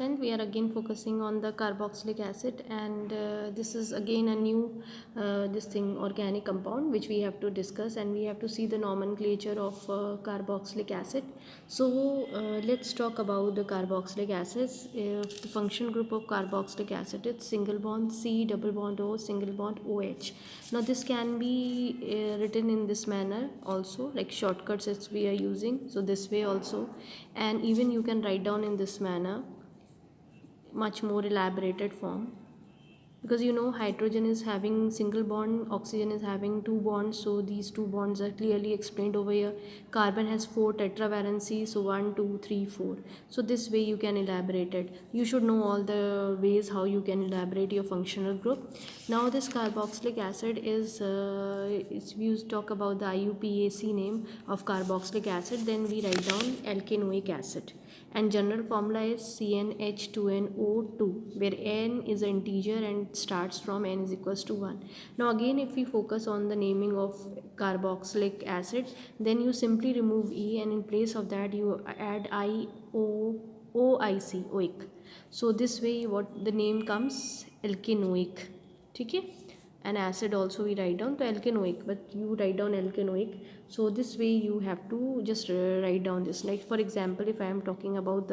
10th we are again focusing on the carboxylic acid, and this is again a new organic compound which we have to discuss, and we have to see the nomenclature of carboxylic acid. So let's talk about the carboxylic acids. The function group of carboxylic acid is single bond C, double bond O, single bond OH. Now this can be written in this manner also, like shortcuts as we are using, so this way also, and even you can write down in this manner, much more elaborated form, because you know hydrogen is having single bond, oxygen is having two bonds, so these two bonds are clearly explained over here. Carbon has 4 tetravalency, so 1 2 3 4, so this way you can elaborate it. You should know all the ways how you can elaborate your functional group. Now this carboxylic acid is we talk about the IUPAC name of carboxylic acid, then we write down alkanoic acid, and general formula is CnH2nO2, where n is an integer and starts from n is equals to 1. Now again, if we focus on the naming of carboxylic acid, then you simply remove E, and in place of that you add OIC, oic. So this way what the name comes, alkanoic. Okay, and acid also we write down to alkanoic, but you write down alkanoic. So this way you have to just write down this. Like for example, if I am talking about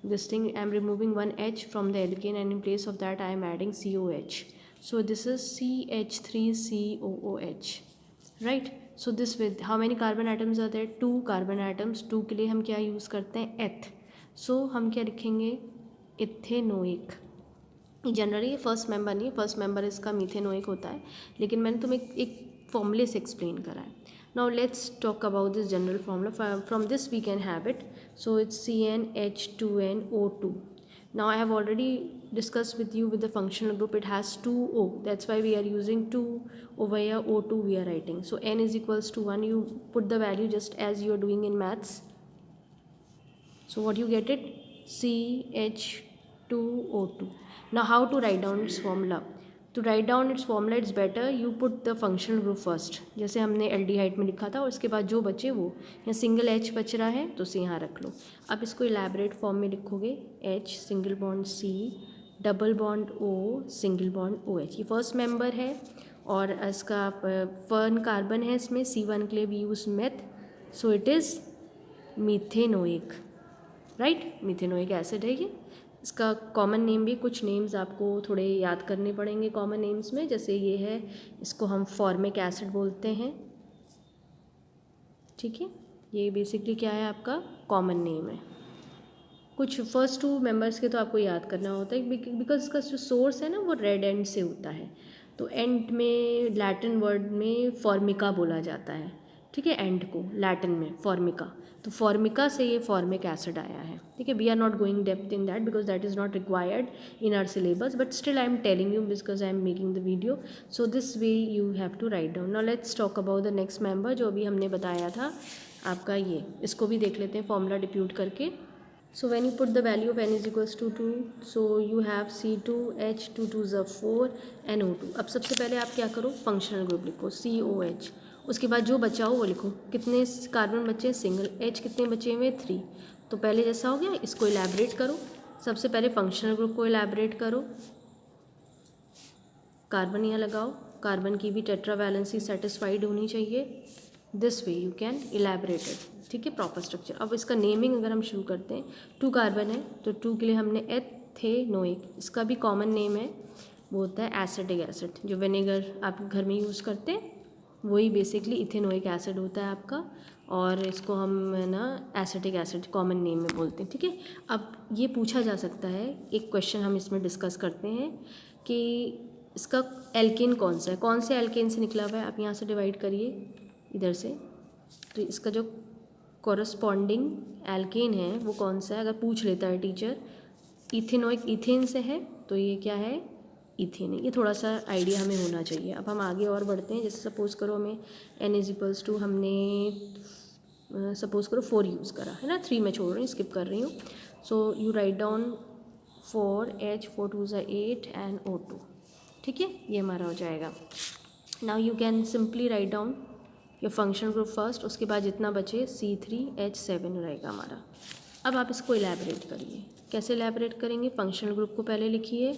this thing, I am removing one H from the alkane, and in place of that I am adding COH. So this is CH3COOH, right? So this with how many carbon atoms are there? 2 carbon atoms. 2 के लिए हम क्या use करते हैं? एथ. सो हम क्या लिखेंगे? इथेनोइक. जनरली फर्स्ट मेंबर नहीं, फर्स्ट मेंबर इसका मीथेनोइक होता है, लेकिन मैंने तुम्हें एक फॉर्मूले से एक्सप्लेन करा है. Now let's talk about this general formula. From this we can have it. So it's CnH2nO2. Now I have already discussed with you with the functional group, it has 2 O, that's why we are using 2 over here. O2 we are writing, so n is equals to 1. You put the value just as you are doing in maths. So what you get it? CH2O2. Now how to write down its formula? To write down its formula it's better you put the functional group first. जैसे हमने aldehyde में लिखा था, और उसके बाद जो बचे वो, यहाँ सिंगल H बच रहा है तो उसे यहाँ रख लो. अब इसको इलेबरेट फॉर्म में लिखोगे. H single bond C, double bond O, single bond OH. ये फर्स्ट मेंबर है, और इसका फर्न कार्बन है इसमें. C1 के लिए we use meth, so it is methanoic, right? Methanoic acid है ये. इसका कॉमन नेम भी, कुछ नेम्स आपको थोड़े याद करने पड़ेंगे कॉमन नेम्स में. जैसे ये है, इसको हम फॉर्मिक एसिड बोलते हैं. ठीक है, ये बेसिकली क्या है, आपका कॉमन नेम है. कुछ फर्स्ट 2 मेंबर्स के तो आपको याद करना होता है, बिकॉज इसका जो सोर्स है ना वो रेड एंड से होता है. तो एंड में लैटिन वर्ड में फॉर्मिका बोला जाता है. ठीक है, एंड को लैटिन में फॉर्मिका, तो फॉर्मिका से ये फॉर्मिक एसिड आया है. ठीक है, we are not going depth in that because that is not required in our syllabus, but still I am telling you because I am making the video. So this way you have to write down. Now let's talk about the next member जो अभी हमने बताया था आपका ये. इसको भी देख लेते हैं फॉर्मूला डिप्यूट करके. So when you put the value of n is equals to 2, so you have C2H, 2 2s are 4, NO2. अब सबसे पहले आप क्या करो, फंक्शनल ग्रुप लिखो COH. उसके बाद जो बचा हो वो लिखो. कितने कार्बन बचे? सिंगल. H कितने बचे हुए? 3. तो पहले जैसा हो गया, इसको इलेबरेट करो. सबसे पहले फंक्शनल ग्रुप को इलेबरेट करो. कार्बन यहाँ लगाओ. कार्बन की भी टेट्रावैलेंसी सेटिस्फाइड होनी चाहिए. This way you can elaborate it. ठीक है, प्रॉपर स्ट्रक्चर. अब इसका नेमिंग अगर हम शुरू करते हैं, 2 कार्बन है तो 2 के लिए हमने एथेनोइक. इसका भी कॉमन नेम है, वो होता है एसिटिक एसिड. जो विनेगर आप घर में यूज़ करते हैं वही बेसिकली इथेनोइक एसिड होता है आपका, और इसको हम ना एसिटिक एसिड कॉमन नेम में बोलते हैं. ठीक है, अब ये पूछा जा सकता है, एक क्वेश्चन हम इसमें डिस्कस करते हैं कि इसका एल्केन कौन सा है, कौन से एल्केन से निकला हुआ है. आप यहाँ से डिवाइड करिए इधर से, तो इसका जो कॉरस्पॉन्डिंग एल्केन है वो कौन सा है. अगर पूछ लेता है टीचर, इथेनोइक इथेन से है, तो ये क्या है, इथेन है. ये थोड़ा सा आइडिया हमें होना चाहिए. अब हम आगे और बढ़ते हैं. जैसे सपोज़ करो हमें n इज इक्वल्स टू, हमने सपोज़ करो 4 यूज़ करा है ना, 3 मैं छोड़ रही हूँ, स्किप कर रही हूँ. So you write down 4H, 4 2s are 8 and O2. ठीक है, ये हमारा हो जाएगा. Now you can simply write down your function group first. उसके बाद जितना बचे C3H7 रहेगा हमारा. अब आप इसको इलेबरेट करिए. कैसे इलेबरेट करेंगे, फंक्शनल ग्रुप को पहले लिखिए,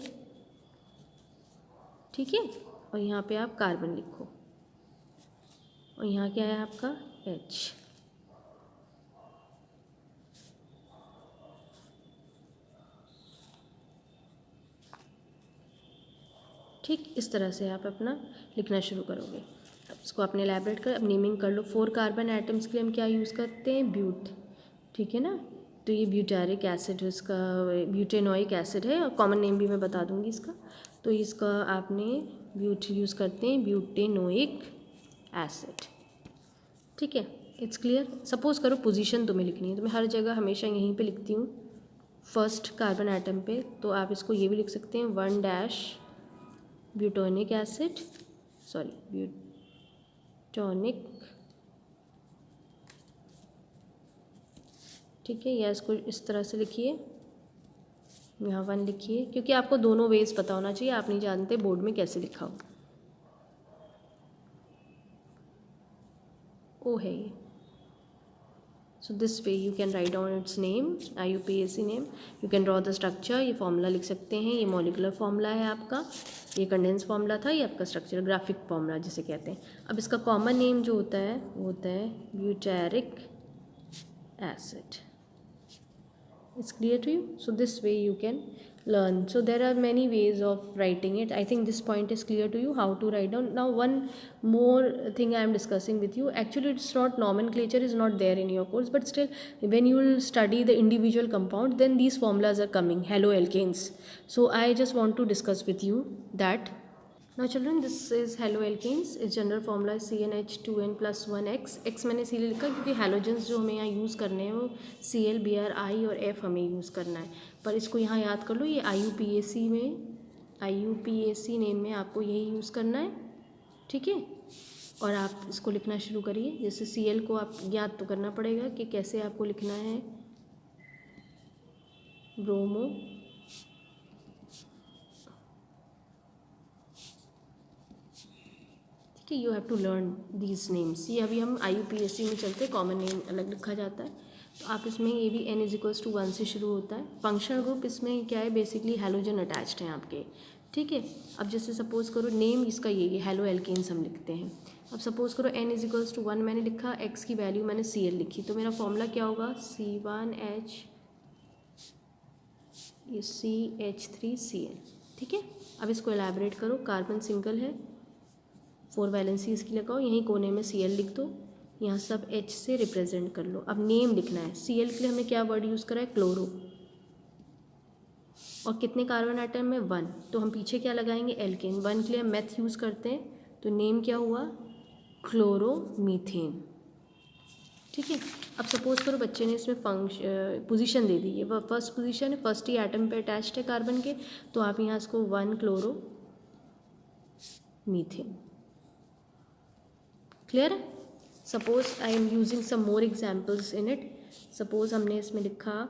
ठीक है, और यहाँ पे आप कार्बन लिखो, और यहाँ क्या है आपका H। ठीक, इस तरह से आप अपना लिखना शुरू करोगे। अब इसको आपने इलेबरेट कर, अब नेमिंग कर लो। 4 कार्बन एटम्स के लिए हम क्या यूज़ करते हैं, ब्यूट, ठीक है ना। तो ये ब्यूटारिक एसिड है, इसका ब्यूटेनोइक एसिड है, और कॉमन नेम भी मैं बता दूंगी इसका। तो इसका आपने ब्यूट यूज़ करते हैं, ब्यूटेनोइक एसिड, ठीक है। It's clear. सपोज करो पोजीशन तुम्हें लिखनी है, तो मैं हर जगह हमेशा यहीं पे लिखती हूँ फर्स्ट कार्बन एटम पे, तो आप इसको ये भी लिख सकते हैं 1 ब्यूटोनिक एसिड, सॉरी ब्यूटोनिक, ठीक है, या इसको इस तरह से लिखिए, यहाँ 1 लिखिए, क्योंकि आपको दोनों वेज पता होना चाहिए, आप नहीं जानते बोर्ड में कैसे लिखा हो। ओ है ये, सो this way you can write down it's name, IUPAC name, you can draw the structure, ये फॉर्मूला लिख सकते हैं, ये मॉलिकुलर फॉर्मूला है आपका, ये कंडेंस फॉर्मूला था, ये आपका स्ट्रक्चर ग्राफिक फॉर्मूला जिसे कहते हैं। अब इसका कॉमन नेम जो होता है वो होता है butyric acid. It's clear to you? So this way you can learn. So there are many ways of writing it. I think this point is clear to you how to write down. Now one more thing I am discussing with you. Actually it's not, nomenclature is not there in your course, but still when you will study the individual compound, then these formulas are coming, haloalkanes. So I just want to discuss with you that. Now children, this is haloalkanes. Its general formula is CnH2n plus 1x. X मैंने इसीलिए लिखा क्योंकि halogens जो हमें यहाँ use करने हैं वो Cl, Br, I और F हमें यूज़ करना है, पर इसको यहाँ याद कर लो, ये IUPAC नेम में आपको यही यूज़ करना है, ठीक है। और आप इसको लिखना शुरू करिए। जैसे Cl को आप याद तो करना पड़ेगा कि कैसे आपको लिखना है, ब्रोमो, ठीक है, you have to learn these names. ये अभी हम IUPAC में चलते, कॉमन नेम अलग लिखा जाता है, तो आप इसमें ये भी N=1 से शुरू होता है। फंक्शनल ग्रुप इसमें क्या है, बेसिकली हैलोजन अटैच्ड हैं आपके, ठीक है। अब जैसे सपोज करो नेम इसका ये हैलोएल्केन्स हम लिखते हैं। अब सपोज करो N=1 मैंने लिखा, X की वैल्यू मैंने Cl लिखी, तो मेरा फॉर्मूला क्या होगा, C1H, ये CH3Cl, ठीक है। अब इसको एलैबोरेट करो, कार्बन सिंगल है, 4 वैलेंसी इसकी लगाओ, यहीं कोने में Cl लिख दो, यहाँ सब H से रिप्रेजेंट कर लो। अब नेम लिखना है, Cl के लिए हमने क्या वर्ड यूज़ करा है, क्लोरो, और कितने कार्बन आइटम में 1, तो हम पीछे क्या लगाएंगे, एल्केन। 1 के लिए हम मेथ यूज़ करते हैं, तो नेम क्या हुआ, क्लोरोमीथेन, ठीक है। अब सपोज करो बच्चे ने इसमें पोजीशन दे दी है, वह फर्स्ट पोजीशन है, फर्स्ट ही एटम पे अटैच्ड है कार्बन के, तो आप यहाँ इसको 1 क्लोरोमीथेन, क्लियर है। Suppose I am using some more examples in it. Suppose हमने इसमें लिखा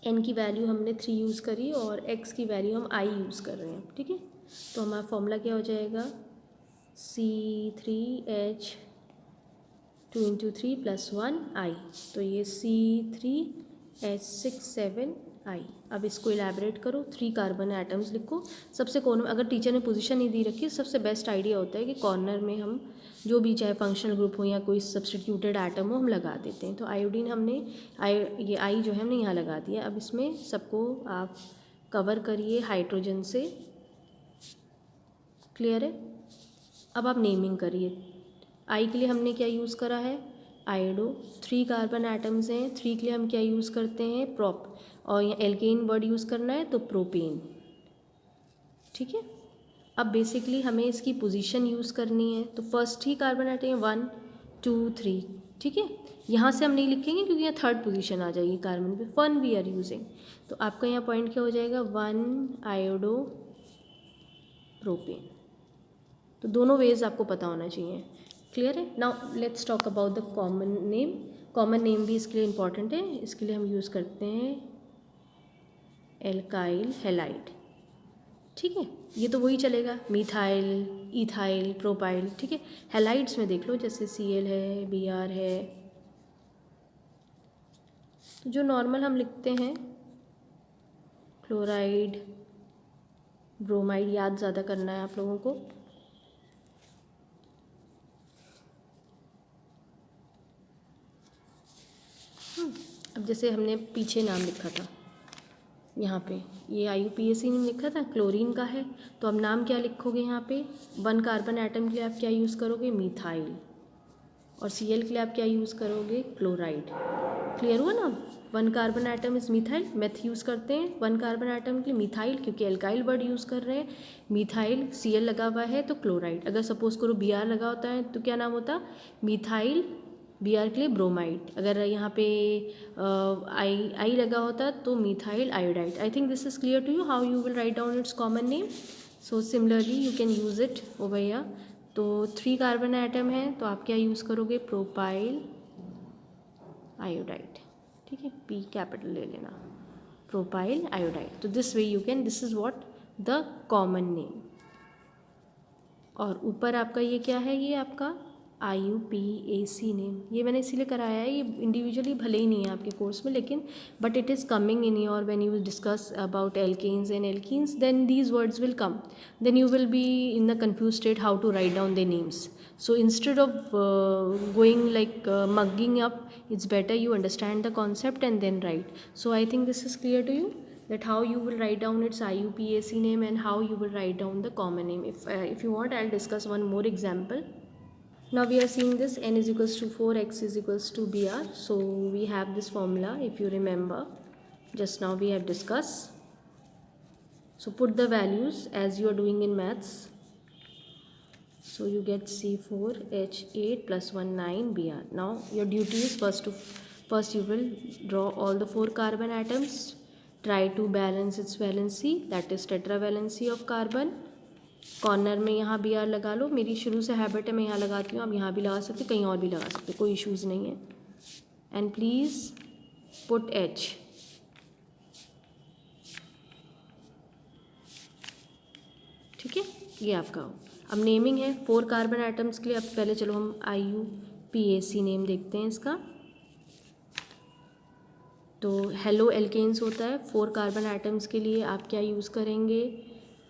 N की वैल्यू हमने 3 यूज़ करी और X की वैल्यू हम I यूज़ कर रहे हैं, ठीक है। तो हमारा फॉर्मूला क्या हो जाएगा, C3H2 × 3 + 1 I, तो ये C3H6 7I। अब इसको इलेबरेट करो, 3 कार्बन एटम्स लिखो, सबसे कॉर्नर, अगर टीचर ने पोजीशन नहीं दी रखी, सबसे बेस्ट आइडिया होता है कि कॉर्नर में हम जो भी चाहे फंक्शनल ग्रुप हो या कोई सब्स्टिट्यूटेड आइटम हो हम लगा देते हैं। तो आयोडीन हमने ये I जो है हमने यहाँ लगा दिया। अब इसमें सबको आप कवर करिए हाइड्रोजन से, क्लियर है। अब आप नेमिंग करिए। I के लिए हमने क्या यूज़ करा है, आयोडो, 3 कार्बन एटम्स हैं, 3 के लिए हम क्या यूज़ करते हैं, प्रोप, और यहाँ एल्केन वर्ड यूज़ करना है तो प्रोपेन, ठीक है। अब बेसिकली हमें इसकी पोजीशन यूज़ करनी है, तो फर्स्ट ही कार्बन आइटम है 1 2 3, ठीक है। यहाँ से हम नहीं लिखेंगे क्योंकि यहाँ थर्ड पोजीशन आ जाएगी कार्बन पे, 1 वी आर यूजिंग, तो आपका यहाँ पॉइंट क्या हो जाएगा, 1 आयोडो प्रोपेन। तो दोनों वेज आपको पता होना चाहिए, क्लियर है। Now let's talk about the common name. Common name भी इसके लिए इम्पॉर्टेंट है, इसके लिए हम यूज़ करते हैं एल्काइल हैलाइड, ठीक है। ये तो वही चलेगा, मिथाइल, इथाइल, प्रोपाइल, ठीक है। हैलाइड्स में देख लो, जैसे Cl है, Br है, तो जो नॉर्मल हम लिखते हैं क्लोराइड, ब्रोमाइड याद ज़्यादा करना है आप लोगों को। अब जैसे हमने पीछे नाम लिखा था यहाँ पे, ये IUPAC ने लिखा था, क्लोरीन का है, तो अब नाम क्या लिखोगे यहाँ पे, 1 कार्बन एटम के लिए आप क्या यूज़ करोगे, मिथाइल, और Cl के लिए आप क्या यूज़ करोगे, क्लोराइड। क्लियर हुआ ना। 1 carbon atom is methyl, meth use करते हैं 1 कार्बन एटम के लिए, मिथाइल क्योंकि एल्काइल वर्ड यूज़ कर रहे हैं, मिथाइल, Cl लगा हुआ है तो क्लोराइड। अगर सपोज करो Br लगा होता है तो क्या नाम होता, मिथाइल, Br के लिए ब्रोमाइड। अगर यहाँ पे आई लगा होता तो methyl iodide. I think this is clear to you how you will write down its common name. So similarly you can use it over here. तो 3 कार्बन एटम है तो आप क्या यूज़ करोगे, प्रोपाइल आयोडाइड। ठीक है, P कैपिटल ले लेना, प्रोपाइल आयोडाइड। तो this way you can, this is what the common name. और ऊपर आपका ये क्या है, ये आपका IUPAC नेम, ये मैंने इसीलिए कराया है, ये इंडिविजुअली भले ही नहीं है आपके कोर्स में, लेकिन but it is coming in your when you discuss about alkanes and alkenes, then these words will come, then you will be in the confused state how to write down their names. So instead of going like mugging up, it's better you understand the concept and then write. So I think this is clear to you that how you will write down its IUPAC name and how you will write down the common name. If you want, I'll discuss one more example. Now we are seeing this n is equals to 4, x is equals to Br. So we have this formula, if you remember, just now we have discussed. So put the values as you are doing in maths. So you get C4H8 plus 1 9 Br. Now your duty is first you will draw all the 4 carbon atoms. Try to balance its valency, that is tetravalency of carbon. Corner में यहाँ Br लगा लो, मेरी शुरू से habit है मैं यहाँ लगाती हूँ, आप यहाँ भी लगा सकते, कहीं और भी लगा सकते, कोई इश्यूज़ नहीं है। And please put H। ठीक है, ये आपका हो। अब नेमिंग है 4 कार्बन एटम्स के लिए। अब पहले चलो हम IUPAC नेम देखते हैं इसका। तो हेलो एल्केन्स होता है, 4 कार्बन एटम्स के लिए आप क्या यूज़ करेंगे,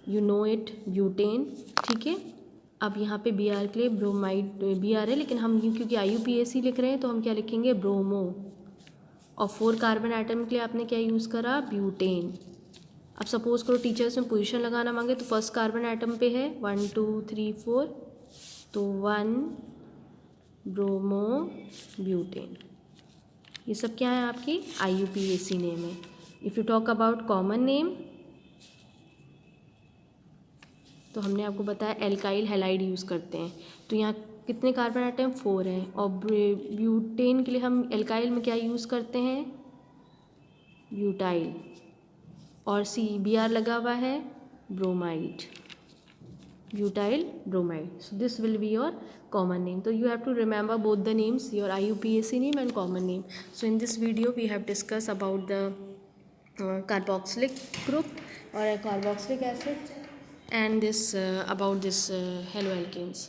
यू नो इट, ब्यूटेन। ठीक है, अब यहाँ पे Br के लिए ब्रोमाइड, Br है लेकिन हम क्योंकि IUPAC लिख रहे हैं तो हम क्या लिखेंगे, ब्रोमो। और 4 कार्बन एटम के लिए आपने क्या यूज़ करा, ब्यूटेन। अब सपोज करो टीचर्स में पोजीशन लगाना मांगे तो फर्स्ट कार्बन एटम पे है 1 2 3 4, तो 1 ब्रोमो ब्यूटेन। ये सब क्या है, आपकी IUPAC नेम है। If you talk about common name, तो हमने आपको बताया एल्काइल हैलाइड यूज़ करते हैं। तो यहाँ कितने कार्बन एटम, 4 हैं। और ब्यूटेन के लिए हम एल्काइल में क्या यूज़ करते हैं, ब्यूटाइल। और Br लगा हुआ है, bromide, butyl bromide. So this will be your common name. So you have to remember both the names, your IUPAC name and common name. So in this video we have discussed about the carboxylic group or a carboxylic acid and this about this haloalkanes.